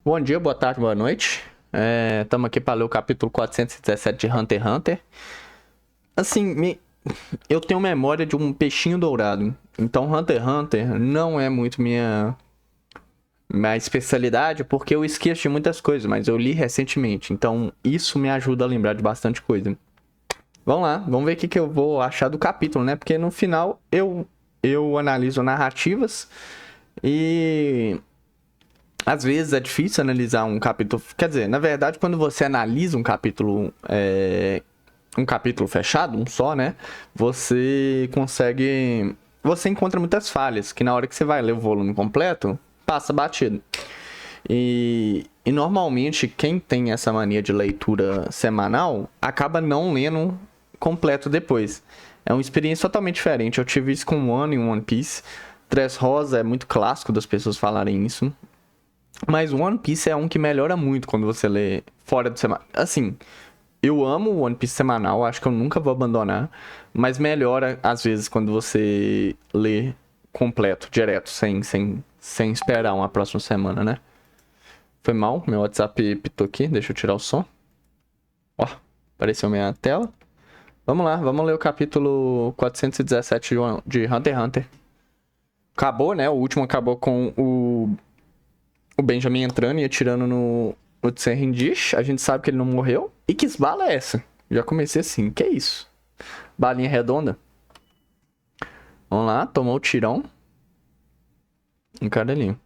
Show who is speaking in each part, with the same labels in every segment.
Speaker 1: Bom dia, boa tarde, boa noite. Estamos aqui para ler o capítulo 417 de Hunter x Hunter. Assim, eu tenho memória de um peixinho dourado. Então, Hunter x Hunter não é muito minha especialidade, porque eu esqueço de muitas coisas, mas eu li recentemente. Então, isso me ajuda a lembrar de bastante coisa. Vamos lá, vamos ver o que eu vou achar do capítulo, né? Porque no final eu analiso narrativas e às vezes é difícil analisar um capítulo. Quer dizer, na verdade, quando você analisa um capítulo fechado, um só, né? Você consegue. Você encontra muitas falhas, que na hora que você vai ler o volume completo, passa batido. E normalmente, quem tem essa mania de leitura semanal acaba não lendo completo depois. É uma experiência totalmente diferente. Eu tive isso com One em One Piece. Dressrosa é muito clássico das pessoas falarem isso. Mas One Piece é um que melhora muito quando você lê fora do semanal. Assim, eu amo o One Piece semanal, acho que eu nunca vou abandonar. Mas melhora, às vezes, quando você lê completo, direto, sem esperar uma próxima semana, né? Foi mal, meu WhatsApp pitou aqui, deixa eu tirar o som. Ó, apareceu minha tela. Vamos lá, vamos ler o capítulo 417 de Hunter x Hunter. Acabou, né? O último acabou com o Benjamin entrando e atirando no Tserrindish. A gente sabe que ele não morreu. E que bala é essa? Já comecei assim, que é isso? Balinha redonda. Vamos lá, tomou o tirão. Um cadelinho.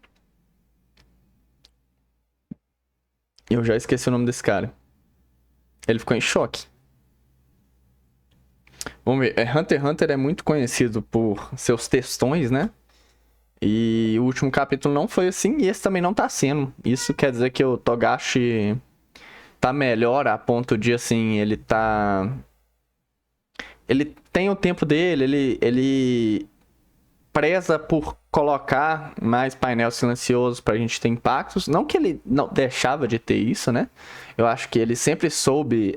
Speaker 1: Eu já esqueci o nome desse cara. Ele ficou em choque. Vamos ver, Hunter x Hunter é muito conhecido por seus textões, né? E o último capítulo não foi assim, e esse também não tá sendo. Isso quer dizer que o Togashi tá melhor a ponto de, assim, ele tá... Ele tem o tempo dele, ele preza por colocar mais painel silencioso pra gente ter impactos. Não que ele não deixava de ter isso, né? Eu acho que ele sempre soube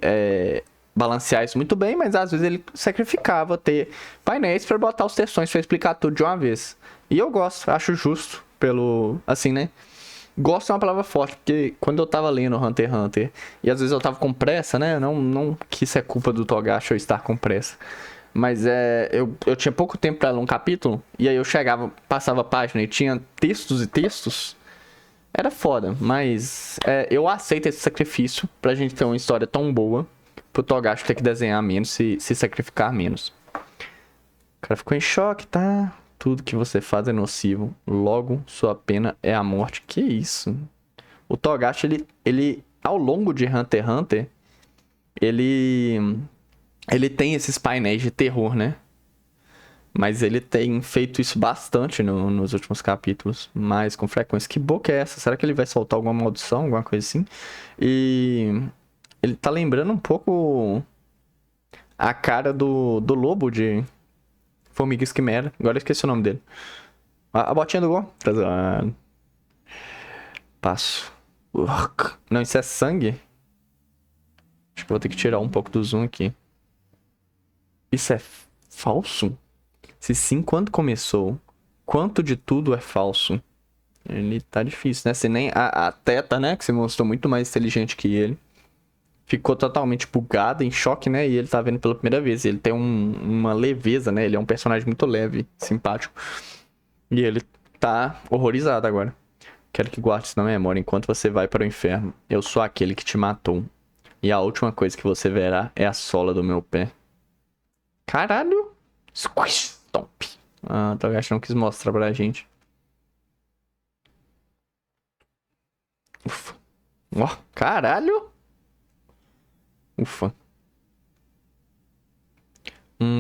Speaker 1: balancear isso muito bem, mas às vezes ele sacrificava ter painéis pra botar os textões pra explicar tudo de uma vez. E eu gosto, acho justo pelo... Assim, né? Gosto é uma palavra forte, porque quando eu tava lendo Hunter x Hunter, e às vezes eu tava com pressa, né? Não que isso é culpa do Togashi eu estar com pressa. Mas eu tinha pouco tempo pra ler um capítulo, e aí eu chegava, passava a página e tinha textos e textos. Era foda, mas eu aceito esse sacrifício pra gente ter uma história tão boa, pro Togashi ter que desenhar menos e se sacrificar menos. O cara ficou em choque, tá? Tudo que você faz é nocivo. Logo, sua pena é a morte. Que isso? O Togashi, ele ao longo de Hunter x Hunter, ele tem esses painéis de terror, né? Mas ele tem feito isso bastante nos últimos capítulos, mais com frequência. Que boca é essa? Será que ele vai soltar alguma maldição, alguma coisa assim? E ele tá lembrando um pouco a cara do lobo de Formiga Esquimera. Agora eu esqueci o nome dele. A botinha do gol. Tá zoando. Passo. Não, isso é sangue? Acho que vou ter que tirar um pouco do zoom aqui. Isso é falso? Se sim, quando começou? Quanto de tudo é falso? Ele tá difícil, né? Se nem a Teta, né? Que se mostrou muito mais inteligente que ele. Ficou totalmente bugada, em choque, né? E ele tá vendo pela primeira vez. Ele tem uma leveza, né? Ele é um personagem muito leve, simpático. E ele tá horrorizado agora. Quero que guarde isso na memória enquanto você vai para o inferno. Eu sou aquele que te matou. E a última coisa que você verá é a sola do meu pé. Caralho! Squish Stomp. Ah, o Togashi não quis mostrar pra gente. Ufa. Ó, caralho! Ufa.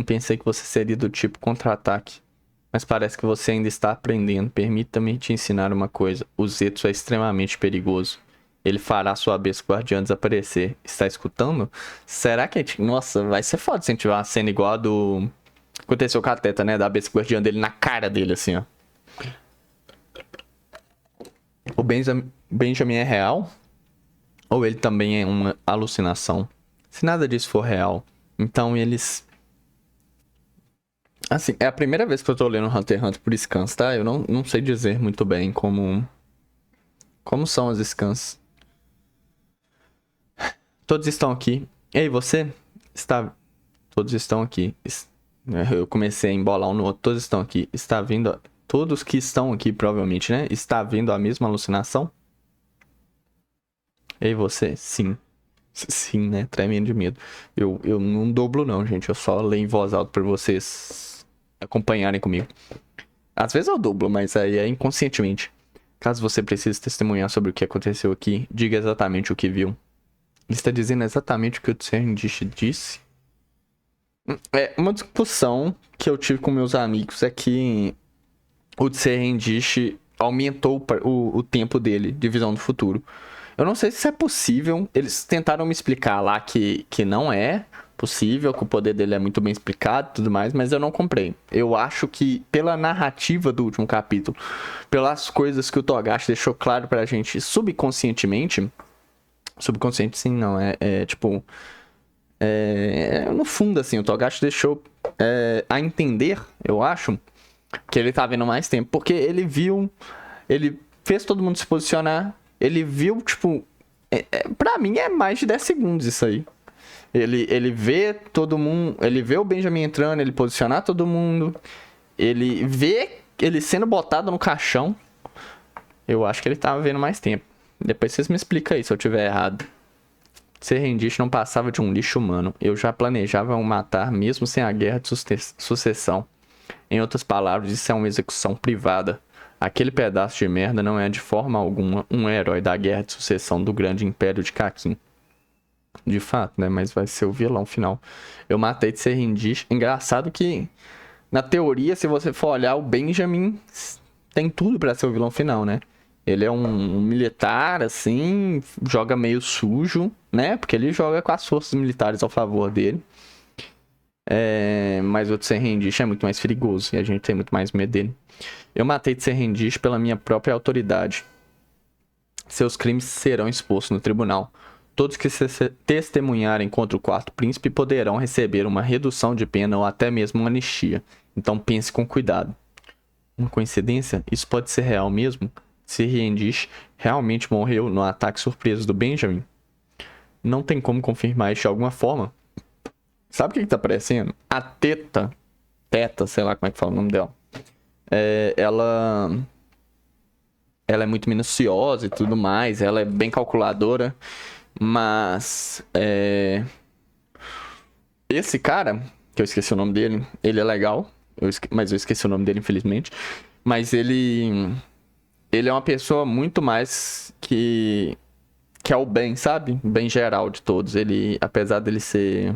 Speaker 1: Pensei que você seria do tipo contra-ataque. Mas parece que você ainda está aprendendo. Permita-me te ensinar uma coisa. O Zetsu é extremamente perigoso. Ele fará sua besta guardiã desaparecer. Está escutando? Será que a gente... Nossa, vai ser foda se a gente tiver uma cena igual a do... Aconteceu com a Teta, né? Da besta guardiã dele na cara dele, assim, ó. O Benjamin é real? Ou ele também é uma alucinação? Se nada disso for real, então eles... Assim, é a primeira vez que eu tô lendo Hunter x Hunter por scan, tá? Eu não sei dizer muito bem Como são as scans? Todos estão aqui. Ei, você? Está... Todos estão aqui. Eu comecei a embolar um no outro. Todos estão aqui. Está vindo... Todos que estão aqui, provavelmente, né? Está vindo a mesma alucinação? Ei, você? Sim. Sim, né? Tremendo de medo. Eu não dobro, não, gente. Eu só leio em voz alta pra vocês acompanharem comigo. Às vezes eu dublo, mas aí é inconscientemente. Caso você precise testemunhar sobre o que aconteceu aqui, diga exatamente o que viu. Ele está dizendo exatamente o que o Tserendish disse? É, uma discussão que eu tive com meus amigos é que o Tserendish aumentou o tempo dele de visão do futuro. Eu não sei se isso é possível. Eles tentaram me explicar lá que não é possível, que o poder dele é muito bem explicado e tudo mais, mas eu não comprei. Eu acho que pela narrativa do último capítulo, pelas coisas que o Togashi deixou claro pra gente subconscientemente... Subconsciente sim, não. Tipo... no fundo, assim, o Togashi deixou a entender, eu acho, que ele tá vendo mais tempo. Porque ele viu... Ele fez todo mundo se posicionar. Ele viu, tipo... pra mim é mais de 10 segundos isso aí. Ele vê todo mundo... Ele vê o Benjamin entrando, ele posicionar todo mundo. Ele vê ele sendo botado no caixão. Eu acho que ele tava vendo mais tempo. Depois vocês me explicam aí se eu tiver errado. Tserendish não passava de um lixo humano. Eu já planejava o matar mesmo sem a guerra de sucessão. Em outras palavras, isso é uma execução privada. Aquele pedaço de merda não é de forma alguma um herói da guerra de sucessão do grande império de Kakin. De fato, né? Mas vai ser o vilão final. Eu matei Tserendish. Engraçado que, na teoria, se você for olhar, o Benjamin tem tudo pra ser o vilão final, né? Ele é um militar, assim, joga meio sujo, né? Porque ele joga com as forças militares ao favor dele. Mas o Tserendish é muito mais perigoso e a gente tem muito mais medo dele. Eu matei Tserendish pela minha própria autoridade. Seus crimes serão expostos no tribunal. Todos que se testemunharem contra o quarto príncipe poderão receber uma redução de pena ou até mesmo uma anistia. Então pense com cuidado. Uma coincidência? Isso pode ser real mesmo? Tserendish realmente morreu no ataque surpresa do Benjamin? Não tem como confirmar isso de alguma forma. Sabe o que tá aparecendo? A Teta, sei lá como é que fala o nome dela. Ela é muito minuciosa e tudo mais. Ela é bem calculadora. Mas esse cara, que eu esqueci o nome dele, ele é legal. Mas eu esqueci o nome dele, infelizmente. Mas ele é uma pessoa muito mais que é o bem, sabe? Bem geral de todos. Ele, apesar dele ser...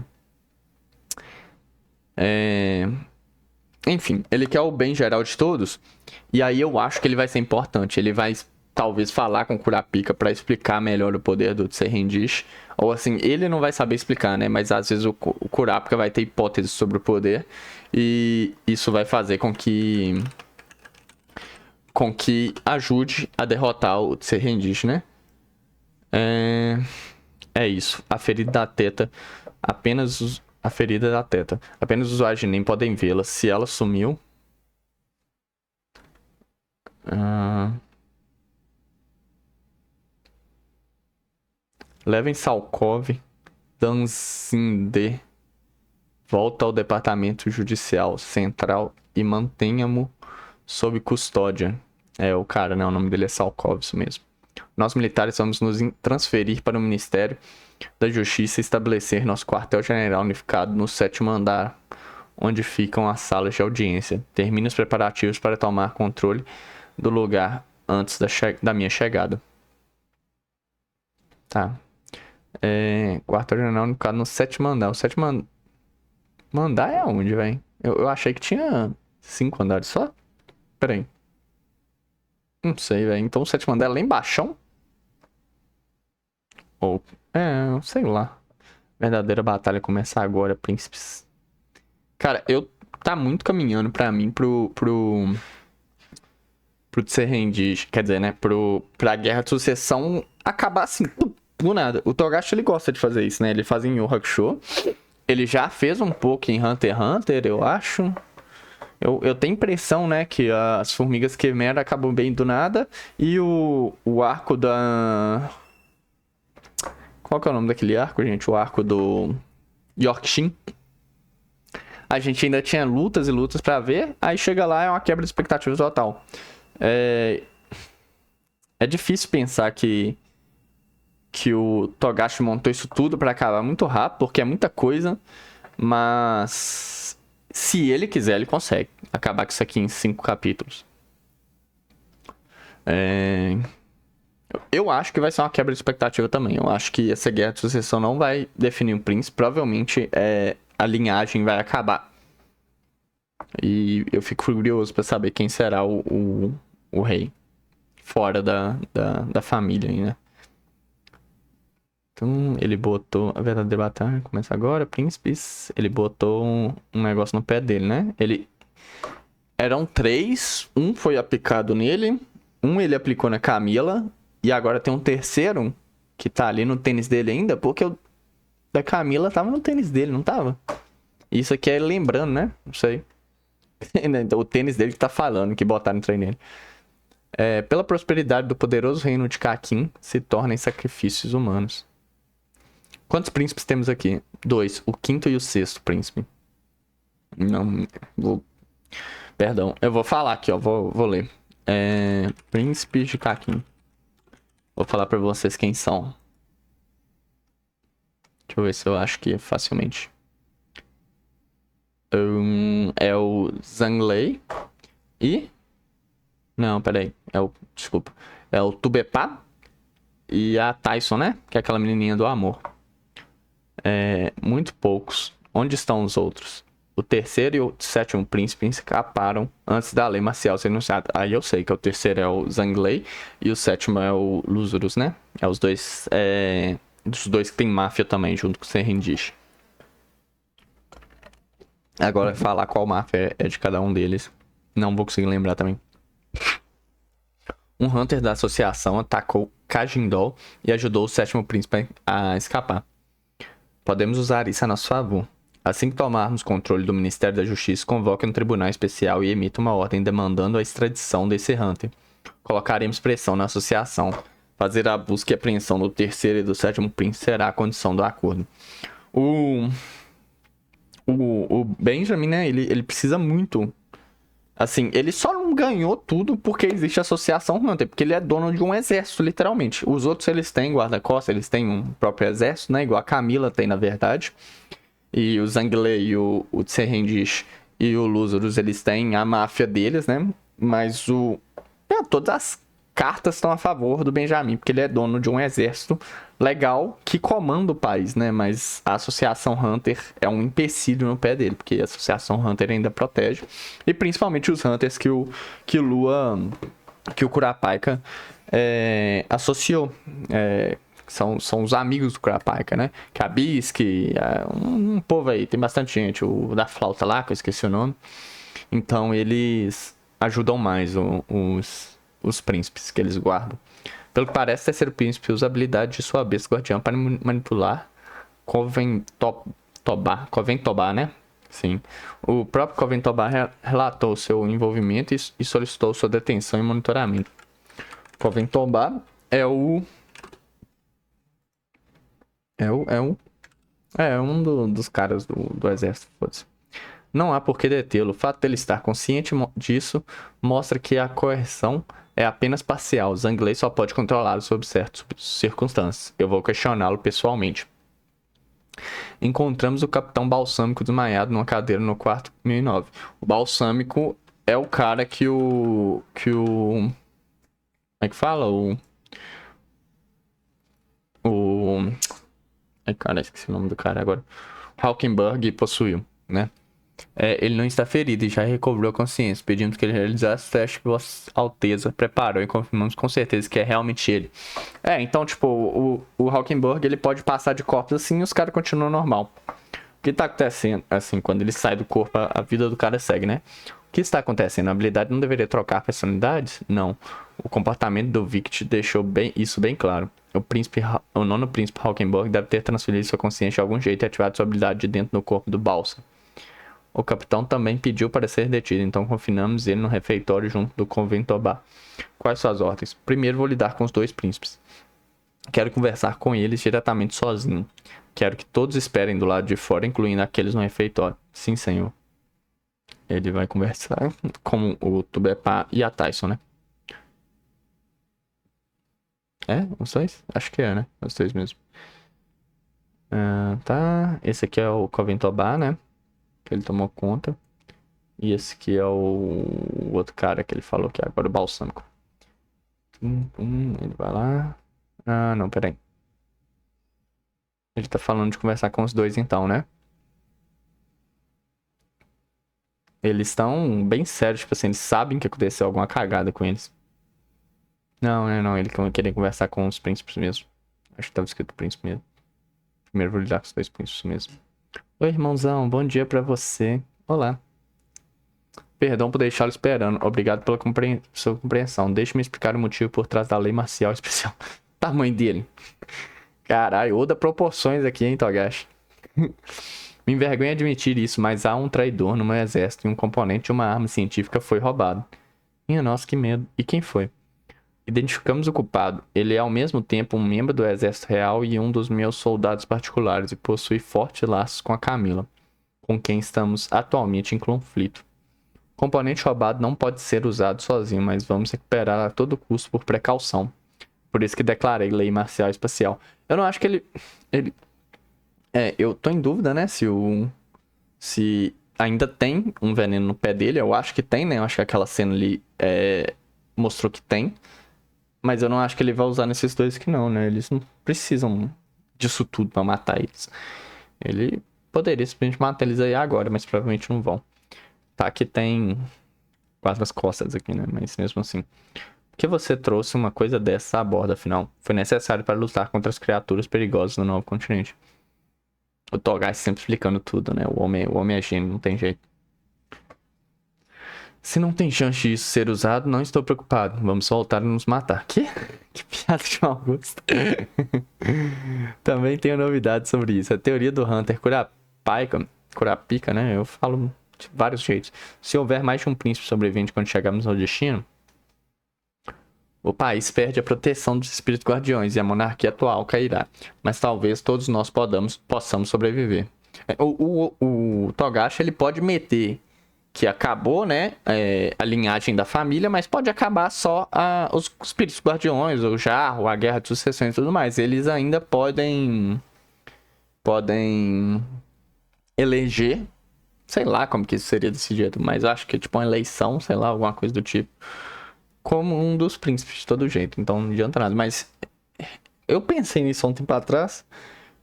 Speaker 1: Enfim, ele quer o bem geral de todos. E aí eu acho que ele vai ser importante. Ele vai, talvez, falar com o Kurapika pra explicar melhor o poder do Tserendish. Ou assim, ele não vai saber explicar, né? Mas às vezes o Kurapika vai ter hipóteses sobre o poder. E isso vai fazer com que ajude a derrotar o Tserendish, né? É isso. A ferida da Teta. A ferida da Teta. Apenas os usuários de NEM podem vê-la. Se ela sumiu... Levem Salkov, Danzinde, volta ao departamento judicial central e mantenha-mo sob custódia. O cara, né? O nome dele é Salkov, isso mesmo. Nós militares vamos nos transferir para o Ministério da Justiça e estabelecer nosso quartel-general unificado no 7º andar, onde ficam as salas de audiência. Termine os preparativos para tomar controle do lugar antes da minha chegada. Tá. Quartel-general unificado no 7º andar. O 7º andar é aonde, velho? Eu achei que tinha 5 andares só. Pera aí. Não sei, velho. Então o 7º andar é lá embaixo? Ou... sei lá. Verdadeira batalha começa agora, príncipes. Cara, tá muito caminhando pra mim pro Tserendish. Quer dizer, né? Pra guerra de sucessão acabar assim, do nada. O Togashi, ele gosta de fazer isso, né? Ele faz em Yu Hakusho. Ele já fez um pouco em Hunter x Hunter, eu acho. Eu tenho impressão, né, que as formigas quimera acabam bem do nada. E o arco da... Qual que é o nome daquele arco, gente? O arco do Yorkshin. A gente ainda tinha lutas e lutas pra ver. Aí chega lá, é uma quebra de expectativa total. É difícil pensar que o Togashi montou isso tudo pra acabar muito rápido, porque é muita coisa. Mas se ele quiser, ele consegue acabar com isso aqui em 5 capítulos. Eu acho que vai ser uma quebra de expectativa também. Eu acho que essa guerra de sucessão não vai definir o príncipe. Provavelmente a linhagem vai acabar. E eu fico curioso pra saber quem será o rei. Fora da família aí, né? Então, ele botou... A verdadeira batalha começa agora, príncipes. Ele botou um negócio no pé dele, né? Eram 3. Um foi aplicado nele. Um ele aplicou na Camila. E agora tem um terceiro que tá ali no tênis dele ainda. Porque o da Camila tava no tênis dele, não tava? Isso aqui é ele lembrando, né? Não sei. O tênis dele que tá falando, que botaram no treino nele. Pela prosperidade do poderoso reino de Kakin, se tornem sacrifícios humanos. Quantos príncipes temos aqui? 2. O quinto e o sexto príncipe. Não, Perdão, eu vou falar aqui, ó. Vou ler. Príncipes de Kakin. Vou falar pra vocês quem são. Deixa eu ver se eu acho que facilmente. É o Zanglei. E... Não, peraí. Desculpa. É o Tubepá. E a Tyson, né? Que é aquela menininha do amor. Muito poucos. Onde estão os outros? O terceiro e o sétimo príncipe escaparam antes da lei marcial ser anunciada. Aí eu sei que o terceiro é o Zanglei e o sétimo é o Lúzurus, né? É os dois... dos dois que tem máfia também, junto com o Serrendish. Agora, falar qual máfia é de cada um deles. Não vou conseguir lembrar também. Um Hunter da associação atacou Kajindol e ajudou o sétimo príncipe a escapar. Podemos usar isso a nosso favor. Assim que tomarmos controle do Ministério da Justiça, convoque um tribunal especial e emita uma ordem demandando a extradição desse Hunter. Colocaremos pressão na associação. Fazer a busca e apreensão do terceiro e do sétimo príncipe será a condição do acordo. O Benjamin, né, ele precisa muito. Assim, ele só não ganhou tudo porque existe a Associação Hunter, porque ele é dono de um exército, literalmente. Os outros, eles têm guarda-costas, eles têm um próprio exército, né? Igual a Camila tem, na verdade. E o Zanglei, o Serrendish e o Lúzurus, eles têm a máfia deles, né? Mas todas as cartas estão a favor do Benjamin, porque ele é dono de um exército legal que comanda o país, né? Mas a Associação Hunter é um empecilho no pé dele, porque a Associação Hunter ainda protege. E principalmente os Hunters que o Curapaika associou. São os amigos do Curapaika, né? Kabisky, um povo aí, tem bastante gente. O da flauta lá, que eu esqueci o nome. Então eles ajudam mais os príncipes que eles guardam. Pelo que parece, o terceiro príncipe usa a habilidade de sua besta guardiã para manipular Coventobá, né? Sim. O próprio Coventobá relatou seu envolvimento e solicitou sua detenção e monitoramento. Coventobá é um dos caras do exército, foda-se. Não há por que detê-lo. O fato dele estar consciente disso mostra que a coerção é apenas parcial. Zanglei só pode controlá-lo sob certas circunstâncias. Eu vou questioná-lo pessoalmente. Encontramos o Capitão Balsâmico desmaiado numa cadeira no quarto 1009. O Balsâmico é o cara que o... Como é que fala? Ai, cara, esqueci o nome do cara agora. Hawkenberg possuiu, né? Ele não está ferido e já recobrou a consciência. Pedimos que ele realizasse o teste que Vossa Alteza preparou e confirmamos com certeza que é realmente ele. Então, tipo, o Hawkenberg, ele pode passar de corpos assim e os caras continuam normal. O que tá acontecendo? Assim, quando ele sai do corpo, a vida do cara segue, né? O que está acontecendo? A habilidade não deveria trocar personalidades? Não. O comportamento do Vict deixou isso bem claro. O nono príncipe Hawkenberg deve ter transferido sua consciência de algum jeito e ativado sua habilidade de dentro do corpo do Balsa. O capitão também pediu para ser detido, então confinamos ele no refeitório junto do Conventobá. Quais suas ordens? Primeiro vou lidar com os dois príncipes. Quero conversar com eles diretamente sozinho. Quero que todos esperem do lado de fora, incluindo aqueles no refeitório. Sim, senhor. Ele vai conversar com o Tubepá e a Tyson, né? É? Os dois? Acho que é, né? Os dois mesmo. Tá. Esse aqui é o Coventobá, né? Que ele tomou conta. E esse aqui é o outro cara que ele falou que é agora o Balsâmico. Ele vai lá. Ah, não, peraí. Ele tá falando de conversar com os dois então, né? Eles estão bem sérios, tipo assim, eles sabem que aconteceu alguma cagada com eles. Não, né, não, ele queria conversar com os príncipes mesmo. Acho que tava escrito príncipe mesmo. Primeiro vou lidar com os dois príncipes mesmo. Oi, irmãozão, bom dia pra você. Olá. Perdão por deixá-lo esperando. Obrigado pela sua compreensão. Deixe-me explicar o motivo por trás da lei marcial especial. Tamanho dele. Caralho, Oda proporções aqui, hein, Togashi. Me envergonha admitir isso, mas há um traidor no meu exército e um componente de uma arma científica foi roubado. Minha nossa, que medo. E quem foi? Identificamos o culpado. Ele é ao mesmo tempo um membro do exército real e um dos meus soldados particulares e possui fortes laços com a Camila, com quem estamos atualmente em conflito. O componente roubado não pode ser usado sozinho, mas vamos recuperar a todo custo por precaução. Por isso que declarei lei marcial espacial. Eu não acho que ele... eu tô em dúvida, né, se ainda tem um veneno no pé dele. Eu acho que tem, né? Eu acho que aquela cena ali mostrou que tem. Mas eu não acho que ele vai usar nesses dois aqui não, né? Eles não precisam disso tudo pra matar eles. Ele poderia simplesmente matar eles aí agora, mas provavelmente não vão. Tá, que tem quase as costas aqui, né? Mas mesmo assim. Por que você trouxe uma coisa dessa a bordo, afinal? Foi necessário para lutar contra as criaturas perigosas no novo continente. O Togashi sempre explicando tudo, né? O homem é gênio, não tem jeito. Se não tem chance disso ser usado, não estou preocupado. Vamos voltar a nos matar. Que piada de mau gosto. Também tenho novidades sobre isso. A teoria do Hunter Kurapika, né? Eu falo de vários jeitos. Se houver mais de um príncipe sobrevivente quando chegarmos ao destino, o país perde a proteção dos espíritos guardiões e a monarquia atual cairá. Mas talvez todos nós possamos sobreviver. O Togashi, ele pode meter que acabou, né, a linhagem da família, mas pode acabar só os espíritos guardiões, o jarro, a guerra de sucessão e tudo mais. Eles ainda podem eleger, sei lá como que isso seria desse jeito, mas acho que tipo uma eleição, sei lá, alguma coisa do tipo, como um dos príncipes de todo jeito. Então não adianta nada. Mas eu pensei nisso há um tempo atrás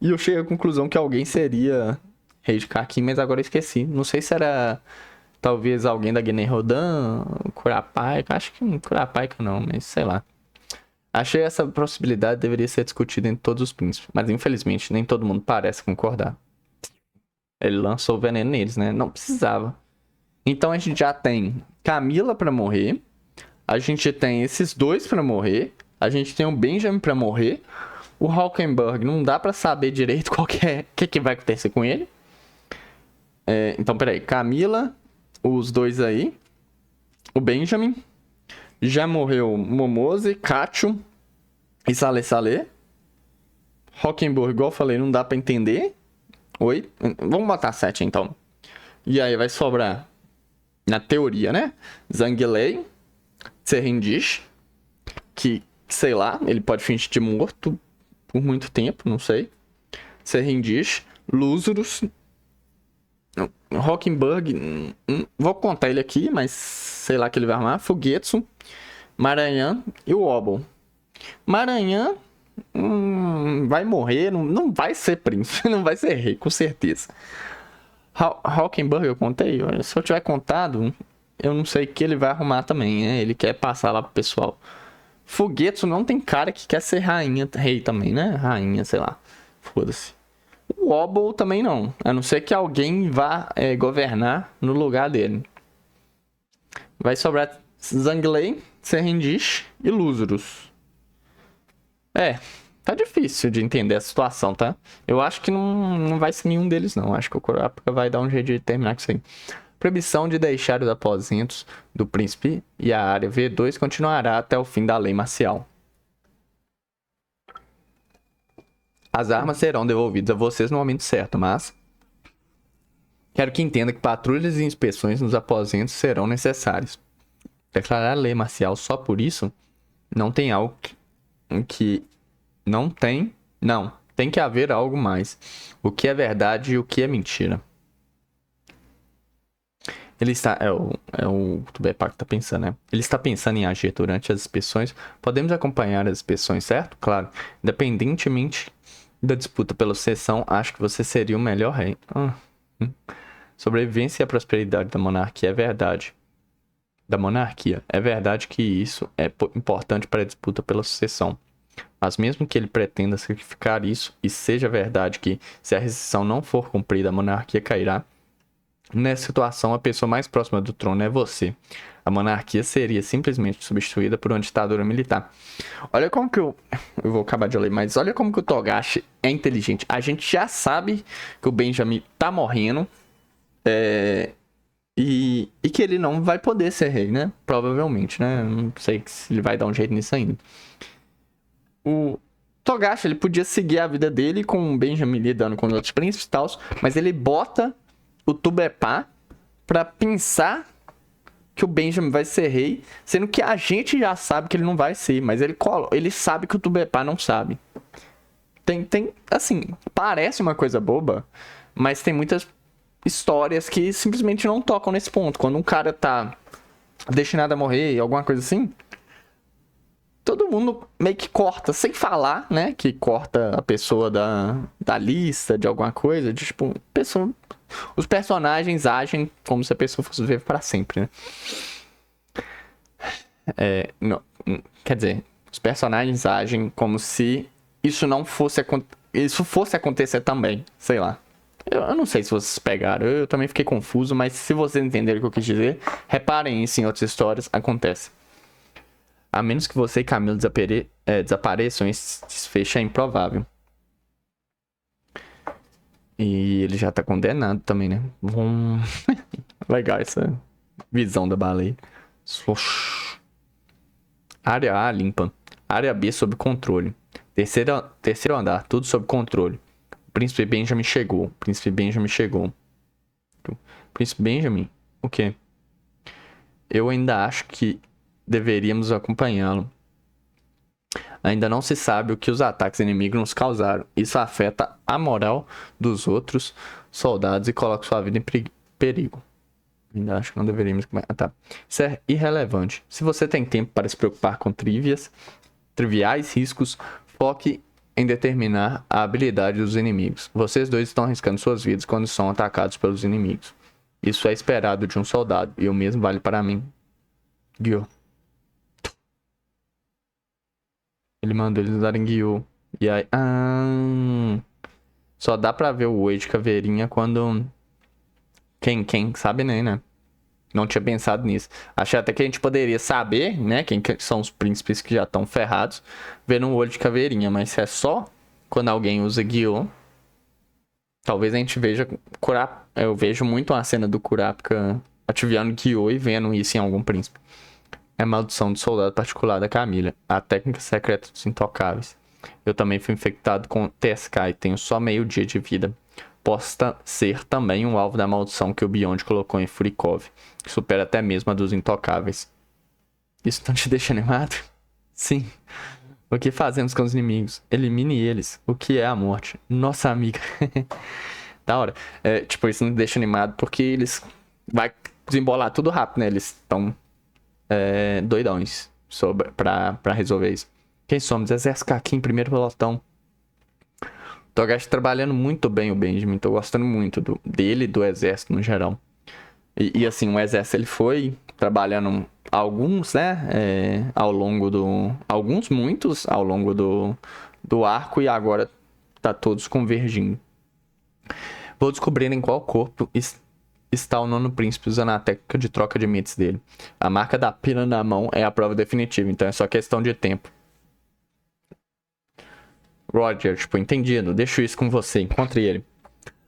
Speaker 1: e eu cheguei à conclusão que alguém seria rei de Kakin, mas agora eu esqueci. Não sei se era talvez alguém da Guiné Rodan, Kurapika. Acho que Kurapika não, mas sei lá. Achei essa possibilidade deveria ser discutida entre todos os príncipes, mas infelizmente nem todo mundo parece concordar. Ele lançou o veneno neles, né? Não precisava. Então a gente já tem Camila pra morrer. A gente tem esses dois pra morrer. A gente tem o Benjamin pra morrer. O Hockenberg não dá pra saber direito o que vai acontecer com ele. Então, peraí. Camila, os dois aí. O Benjamin. Já morreu Momose, Kachu e Saleh Saleh. Hockenberg, igual eu falei, não dá pra entender. Oi? Vamos botar 7 então. E aí vai sobrar, na teoria, né? Zangueilei, Serrindish, que, sei lá, ele pode fingir de morto por muito tempo, não sei. Serrindish, Lúzurus, Hockenberg, vou contar ele aqui, mas sei lá que ele vai arrumar. Fugetsu, Maranhão e o Obol. Maranhão vai morrer, não vai ser príncipe, não vai ser rei, com certeza. Hockenberg eu contei, se eu tiver contado, eu não sei o que ele vai arrumar também, né? Ele quer passar lá pro pessoal. Fugetsu não tem cara que quer ser rainha, rei também, né? Rainha, sei lá. Foda-se. O Obol também não, a não ser que alguém vá governar no lugar dele. Vai sobrar Zanglei, Serrindish e Lúzurus. Tá difícil de entender a situação, tá? Eu acho que não vai ser nenhum deles, não. Acho que o Kurapika vai dar um jeito de terminar com isso aí. Proibição de deixar os aposentos do príncipe e a área V2 continuará até o fim da lei marcial. As armas serão devolvidas a vocês no momento certo, mas quero que entenda que patrulhas e inspeções nos aposentos serão necessárias. Declarar a lei marcial só por isso não tem algo que não tem. Não, tem que haver algo mais. O que é verdade e o que é mentira. Ele está. O Tubepac tá pensando, né? Ele está pensando em agir durante as inspeções. Podemos acompanhar as inspeções, certo? Claro. Independentemente da disputa pela sucessão, acho que você seria o melhor rei. Sobrevivência e a prosperidade da monarquia é verdade. Da monarquia. É verdade que isso é importante para a disputa pela sucessão. Mas mesmo que ele pretenda sacrificar isso, e seja verdade que, se a rescisão não for cumprida, a monarquia cairá, nessa situação, a pessoa mais próxima do trono é você. A monarquia seria simplesmente substituída por uma ditadura militar. Olha como que eu vou acabar de ler, mas olha como que o Togashi é inteligente. A gente já sabe que o Benjamin tá morrendo. E que ele não vai poder ser rei, né? Provavelmente, né? Não sei se ele vai dar um jeito nisso ainda. O Togashi, ele podia seguir a vida dele com o Benjamin lidando com os outros príncipes e tal, mas ele bota o Tubepá pra pensar que o Benjamin vai ser rei, sendo que a gente já sabe que ele não vai ser, mas ele sabe que o Tubepá não sabe. Assim, parece uma coisa boba, mas tem muitas histórias que simplesmente não tocam nesse ponto. Quando um cara tá destinado a morrer, alguma coisa assim, todo mundo meio que corta, sem falar, né? Que corta a pessoa da lista de alguma coisa. De, tipo, os personagens agem como se a pessoa fosse viver pra sempre, né? Não, quer dizer, os personagens agem como se isso não fosse isso fosse acontecer também, sei lá. Eu não sei se vocês pegaram, eu também fiquei confuso, mas se vocês entenderam o que eu quis dizer, reparem isso em outras histórias, acontece. A menos que você e Camilo desapareçam, esse desfecho é improvável. E ele já tá condenado também, né? Legal essa visão da baleia. Área A limpa. Área B sob controle. Terceiro andar, tudo sob controle. Príncipe Benjamin chegou. Príncipe Benjamin chegou. Príncipe Benjamin? O quê? Eu ainda acho que deveríamos acompanhá-lo. Ainda não se sabe o que os ataques inimigos nos causaram. Isso afeta a moral dos outros soldados e coloca sua vida em perigo. Ainda acho que não deveríamos... tá. Isso é irrelevante. Se você tem tempo para se preocupar com triviais riscos, foque em determinar a habilidade dos inimigos. Vocês dois estão arriscando suas vidas quando são atacados pelos inimigos. Isso é esperado de um soldado, e o mesmo vale para mim. Gyo. Ele mandou eles usarem Gyo. E aí... só dá pra ver o Oi de caveirinha quando... Quem sabe nem, né? Não tinha pensado nisso. Achei até que a gente poderia saber, né? Quem são os príncipes que já estão ferrados, vendo um olho de caveirinha. Mas se é só quando alguém usa Gyo, talvez a gente veja eu vejo muito uma cena do Kurapika ativando Gyo e vendo isso em algum príncipe. É a maldição do soldado particular da Camila. A técnica secreta dos intocáveis. Eu também fui infectado com TSK e tenho só meio dia de vida. Possa ser também um alvo da maldição que o Beyond colocou em Furikov, que supera até mesmo a dos intocáveis. Isso não te deixa animado? Sim. O que fazemos com os inimigos? Elimine eles. O que é a morte? Nossa amiga. Da hora. Tipo, isso não te deixa animado porque eles... Vai desembolar tudo rápido, né? Eles estão doidões pra resolver isso. Quem somos? Exército Kakin, primeiro pelotão. Togashi trabalhando muito bem o Benjamin. Tô gostando muito dele e do exército no geral. E assim, o exército ele foi trabalhando alguns, né? Ao longo do... muitos ao longo do arco. E agora tá todos convergindo. Vou descobrir em qual corpo está o nono príncipe usando a técnica de troca de mitos dele. A marca da pila na mão é a prova definitiva. Então é só questão de tempo. Roger, tipo, entendido. Deixo isso com você. Encontre ele.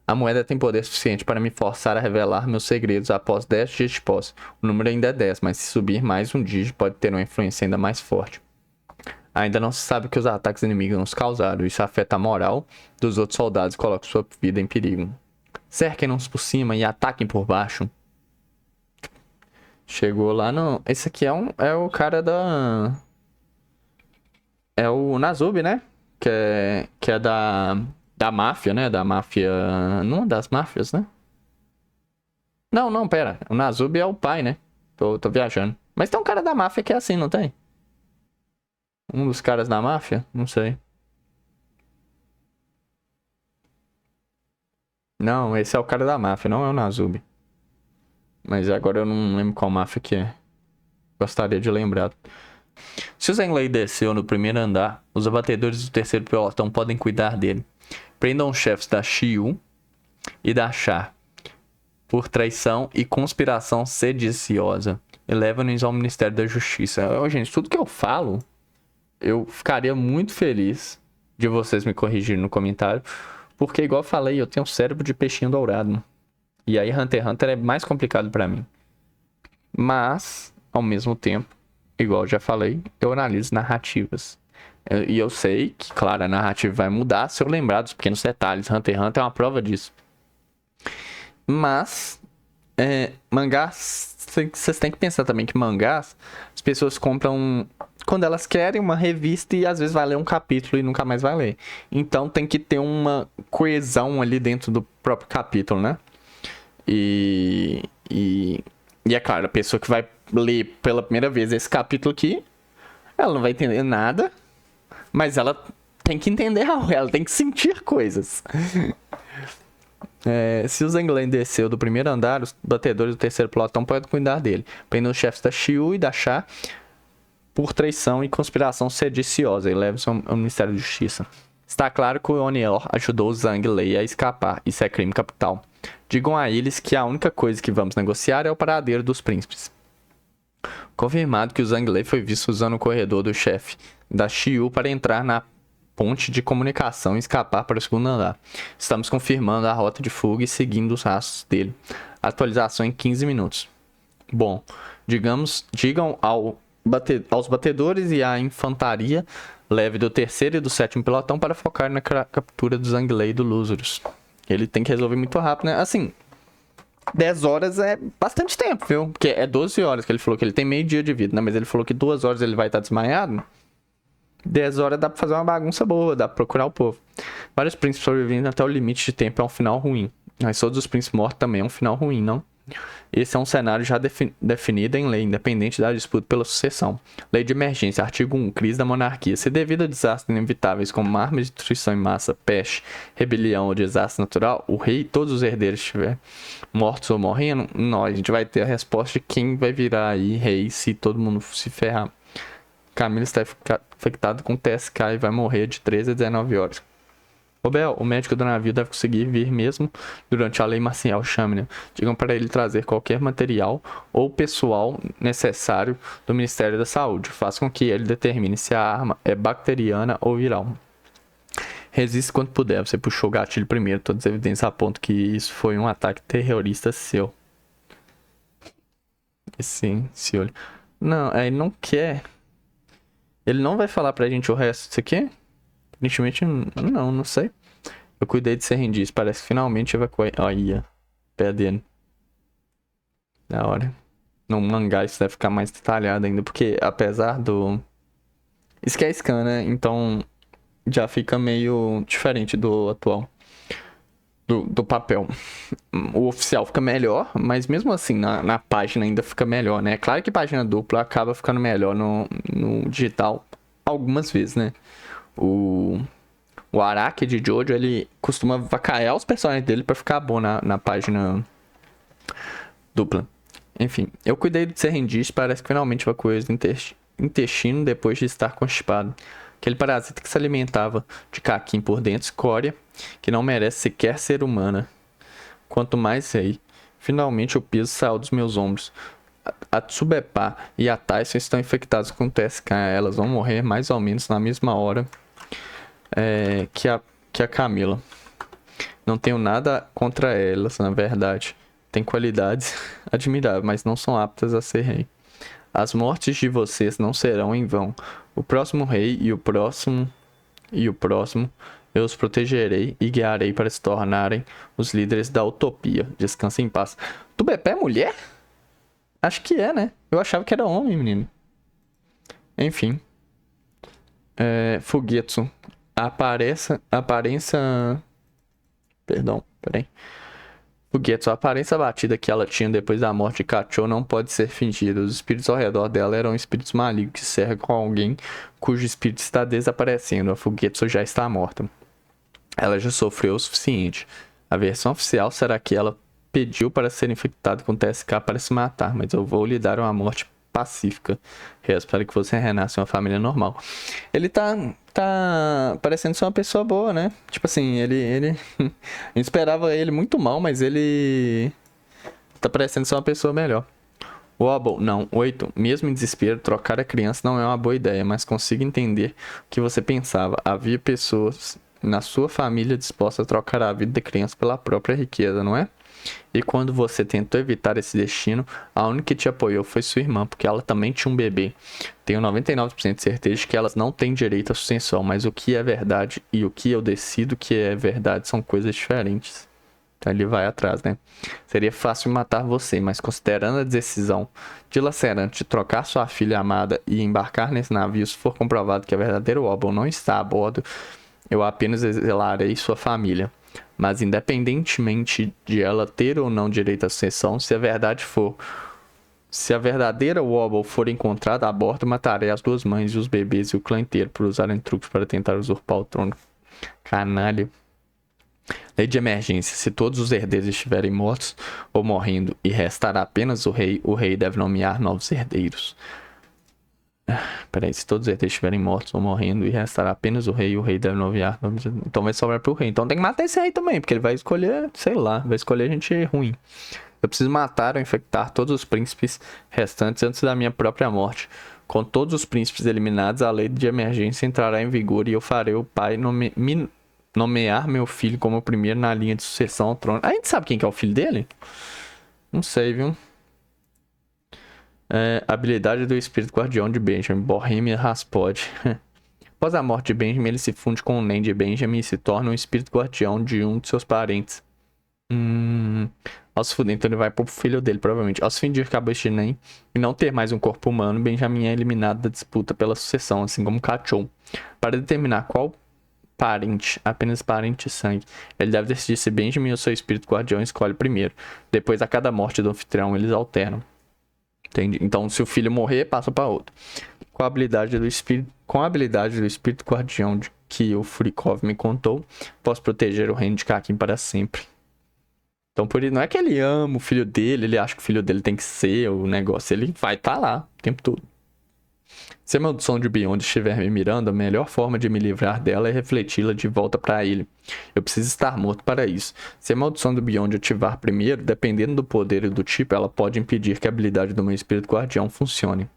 Speaker 1: A moeda tem poder suficiente para me forçar a revelar meus segredos após 10 dias de posse. O número ainda é 10, mas se subir mais um dígito pode ter uma influência ainda mais forte. Ainda não se sabe o que os ataques inimigos nos causaram. Isso afeta a moral dos outros soldados e coloca sua vida em perigo. Cerquem-nos por cima e ataquem por baixo. Chegou lá no... Esse aqui é o cara da... É o Nazub, né? Que é da máfia, né? Da máfia... Não das máfias, né? Não, pera. O Nazub é o pai, né? Tô viajando. Mas tem um cara da máfia que é assim, não tem? Um dos caras da máfia? Não sei. Não, esse é o cara da máfia, não é o Nazub. Mas agora eu não lembro qual máfia que é. Gostaria de lembrar. Se o Zhenglei desceu no primeiro andar, os abatedores do terceiro pelotão podem cuidar dele. Prendam os chefes da Xiu e da Xia por traição e conspiração sediciosa. E levam-nos ao Ministério da Justiça. Gente, tudo que eu falo, eu ficaria muito feliz de vocês me corrigirem no comentário. Porque, igual eu falei, eu tenho um cérebro de peixinho dourado. E aí Hunter x Hunter é mais complicado pra mim. Mas, ao mesmo tempo, igual eu já falei, eu analiso narrativas. E eu sei que, claro, a narrativa vai mudar se eu lembrar dos pequenos detalhes. Hunter x Hunter é uma prova disso. Mas, mangás, vocês têm que pensar também que mangás, as pessoas compram quando elas querem uma revista e às vezes vai ler um capítulo e nunca mais vai ler. Então tem que ter uma coesão ali dentro do próprio capítulo, né? E é claro, a pessoa que vai ler pela primeira vez esse capítulo aqui, ela não vai entender nada, mas ela tem que entender algo, ela tem que sentir coisas. Se o Zhenglei desceu do primeiro andar, os batedores do terceiro pelotão podem cuidar dele. Prendam os chefes da Xiu e da Xia por traição e conspiração sediciosa e levam-se ao Ministério da Justiça. Está claro que o Oniel ajudou o Zhenglei a escapar. Isso é crime capital. Digam a eles que a única coisa que vamos negociar é o paradeiro dos príncipes. Confirmado que o Zhenglei foi visto usando o corredor do chefe da Xiu para entrar na ponte de comunicação e escapar para o segundo andar. Estamos confirmando a rota de fuga e seguindo os rastros dele. Atualização em 15 minutos. Bom, digam aos batedores e à infantaria leve do terceiro e do sétimo pelotão para focar na captura do Zhenglei e do Lúzurus. Ele tem que resolver muito rápido, né? Assim, 10 horas é bastante tempo, viu? Porque é 12 horas que ele falou que ele tem meio dia de vida, né? Mas ele falou que 2 horas ele vai estar desmaiado. 10 horas dá pra fazer uma bagunça boa, dá pra procurar o povo. Vários príncipes sobrevivendo até o limite de tempo é um final ruim. Mas todos os príncipes mortos também é um final ruim, não? Esse é um cenário já definido em lei, independente da disputa pela sucessão. Lei de emergência, artigo 1, crise da monarquia. Se devido a desastres inevitáveis como armas de destruição em massa, peste, rebelião ou desastre natural, o rei e todos os herdeiros estiverem mortos ou morrendo, a gente vai ter a resposta de quem vai virar aí rei se todo mundo se ferrar. Camila está infectado com TSK e vai morrer de 13 a 19 horas. Ô Bel, o médico do navio deve conseguir vir mesmo durante a lei marcial, chame-ne. Digam para ele trazer qualquer material ou pessoal necessário do Ministério da Saúde. Faça com que ele determine se a arma é bacteriana ou viral. Resista quanto puder. Você puxou o gatilho primeiro. Todas as evidências apontam que isso foi um ataque terrorista seu. Sim, senhor. Não, ele não quer. Ele não vai falar pra gente o resto disso aqui? Aparentemente, não sei. Eu cuidei de Serrendiz. Parece que finalmente evacuei. Olha, pé dele. Da hora. No mangá isso deve ficar mais detalhado ainda. Porque apesar do... Isso que é scan, né? Então já fica meio diferente do atual. Do papel. O oficial fica melhor, mas mesmo assim na página ainda fica melhor, né? Claro que página dupla acaba ficando melhor no digital algumas vezes, né? O Araki de Jojo, ele costuma vacaiar os personagens dele pra ficar bom na página dupla. Enfim, eu cuidei de Serrendiz, parece que finalmente evacuei o intestino depois de estar constipado. Aquele parasita que se alimentava de caquim por dentro, escória, que não merece sequer ser humana. Quanto mais rei, finalmente o peso saiu dos meus ombros. A Tsubepá e a Tyson estão infectadas com TSK. Elas vão morrer mais ou menos na mesma hora que a Camila. Não tenho nada contra elas, na verdade. Tem qualidades admiráveis, mas não são aptas a ser rei. As mortes de vocês não serão em vão. O próximo rei e o próximo, eu os protegerei e guiarei para se tornarem os líderes da utopia. Descanse em paz. Tubepé é mulher? Acho que é, né? Eu achava que era homem, menino. Enfim. Fugetsu. Aparência. Perdão, peraí. Fugetsu, a aparência abatida que ela tinha depois da morte de Kachou não pode ser fingida. Os espíritos ao redor dela eram espíritos malignos que cercam alguém cujo espírito está desaparecendo. A Fugetsu já está morta. Ela já sofreu o suficiente. A versão oficial será que ela pediu para ser infectada com TSK para se matar, mas eu vou lhe dar uma morte pacífica. Rezo para que você renasça em uma família normal. Ele tá parecendo ser uma pessoa boa, né? Tipo assim, ele eu esperava ele muito mal, mas ele tá parecendo ser uma pessoa melhor. Wobble, não. 8. Mesmo em desespero, trocar a criança não é uma boa ideia, mas consigo entender o que você pensava. Havia pessoas na sua família dispostas a trocar a vida da criança pela própria riqueza, não é? E quando você tentou evitar esse destino, a única que te apoiou foi sua irmã, porque ela também tinha um bebê. Tenho 99% de certeza de que elas não têm direito à sucessão, mas o que é verdade e o que eu decido que é verdade são coisas diferentes. Então ele vai atrás, né? Seria fácil matar você, mas considerando a decisão dilacerante de trocar sua filha amada e embarcar nesse navio, se for comprovado que a verdadeira Wobble não está a bordo, eu apenas exilarei sua família. Mas independentemente de ela ter ou não direito à sucessão, se a verdadeira Wobble for encontrada a bordo, matarei as duas mães e os bebês e o clã inteiro por usarem truques para tentar usurpar o trono. Canalha. Lei de emergência. Se todos os herdeiros estiverem mortos ou morrendo e restar apenas o rei deve nomear novos herdeiros. Peraí, se todos os herdeiros estiverem mortos ou morrendo e restar apenas o rei deve nomear novos herdeiros. Então vai sobrar pro rei. Então tem que matar esse rei também, porque ele vai escolher, sei lá, vai escolher gente ruim. Eu preciso matar ou infectar todos os príncipes restantes antes da minha própria morte. Com todos os príncipes eliminados, a lei de emergência entrará em vigor e eu farei o pai nomear meu filho como o primeiro na linha de sucessão ao trono. A gente sabe quem que é o filho dele? Não sei, viu? Habilidade do espírito guardião de Benjamin, Bohemia Rhapsody. Após a morte de Benjamin, ele se funde com o Nen de Benjamin e se torna um espírito guardião de um de seus parentes. Então ele vai pro filho dele, provavelmente. Ao se fingir cabeça de Nen e não ter mais um corpo humano, Benjamin é eliminado da disputa pela sucessão, assim como Kachou. Para determinar qual parente, apenas parente de sangue, ele deve decidir se Benjamin ou seu espírito guardião escolhe primeiro. Depois, a cada morte do anfitrião, eles alternam. Entende? Então, se o filho morrer, passa para outro. Com a habilidade do espírito guardião que o Furikov me contou, posso proteger o reino de Kakin para sempre. Então, por isso, não é que ele ama o filho dele, ele acha que o filho dele tem que ser o negócio, ele vai estar lá o tempo todo. Se a maldição de Beyond estiver me mirando, a melhor forma de me livrar dela é refleti-la de volta para ele. Eu preciso estar morto para isso. Se a maldição do Beyond ativar primeiro, dependendo do poder e do tipo, ela pode impedir que a habilidade do meu espírito guardião funcione.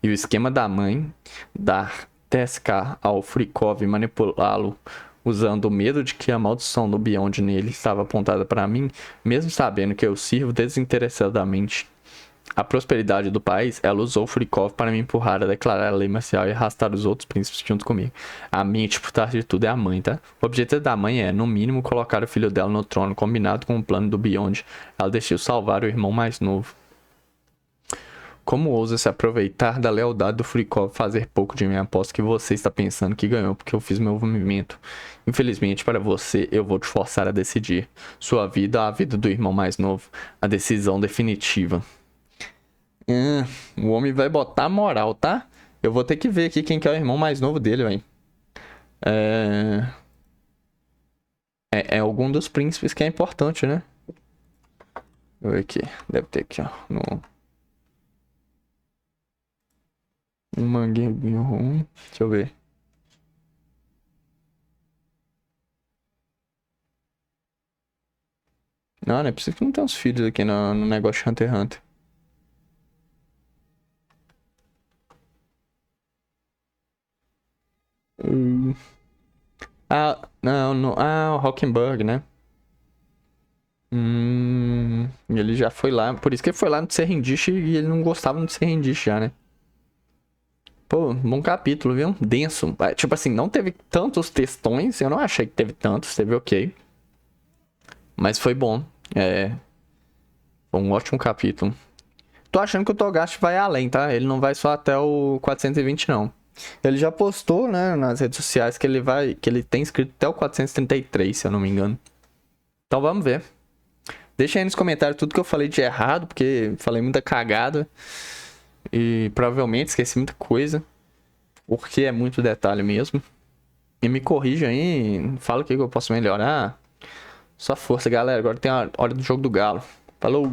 Speaker 1: E o esquema da mãe dar TSK ao Furikov e manipulá-lo usando o medo de que a maldição do Beyond nele estava apontada para mim, mesmo sabendo que eu sirvo desinteressadamente a prosperidade do país, ela usou Furikov para me empurrar a declarar a lei marcial e arrastar os outros príncipes junto comigo. A mente, por trás de tudo, é a mãe, tá? O objetivo da mãe é, no mínimo, colocar o filho dela no trono, combinado com o plano do Beyond. Ela decidiu salvar o irmão mais novo. Como ousa se aproveitar da lealdade do Furikov fazer pouco de mim? Aposto que você está pensando que ganhou porque eu fiz meu movimento. Infelizmente para você, eu vou te forçar a decidir. Sua vida, a vida do irmão mais novo. A decisão definitiva. O homem vai botar moral, tá? Eu vou ter que ver aqui quem que é o irmão mais novo dele, velho. É algum dos príncipes que é importante, né? Deixa eu ver aqui. Deve ter aqui, ó. Um manguinho ruim. Deixa eu ver. Não é possível que não tenha uns filhos aqui no negócio de Hunter x Hunter. Hum, Ah, não, não. Ah, o Hockenberg, né? Ele já foi lá. Por isso que ele foi lá no Serrendish e ele não gostava do Serrendish já, né? Pô, bom capítulo, viu? Denso. Ah, tipo assim, não teve tantos textões. Eu não achei que teve tantos. Teve ok. Mas foi bom. É. Foi um ótimo capítulo. Tô achando que o Togashi vai além, tá? Ele não vai só até o 420, não. Ele já postou, né, nas redes sociais que ele vai. Que ele tem escrito até o 433, se eu não me engano. Então vamos ver. Deixa aí nos comentários tudo que eu falei de errado, porque falei muita cagada. E provavelmente esqueci muita coisa. Porque é muito detalhe mesmo. E me corrija aí, fala o que eu posso melhorar. Só força, galera. Agora tem a hora do jogo do Galo. Falou!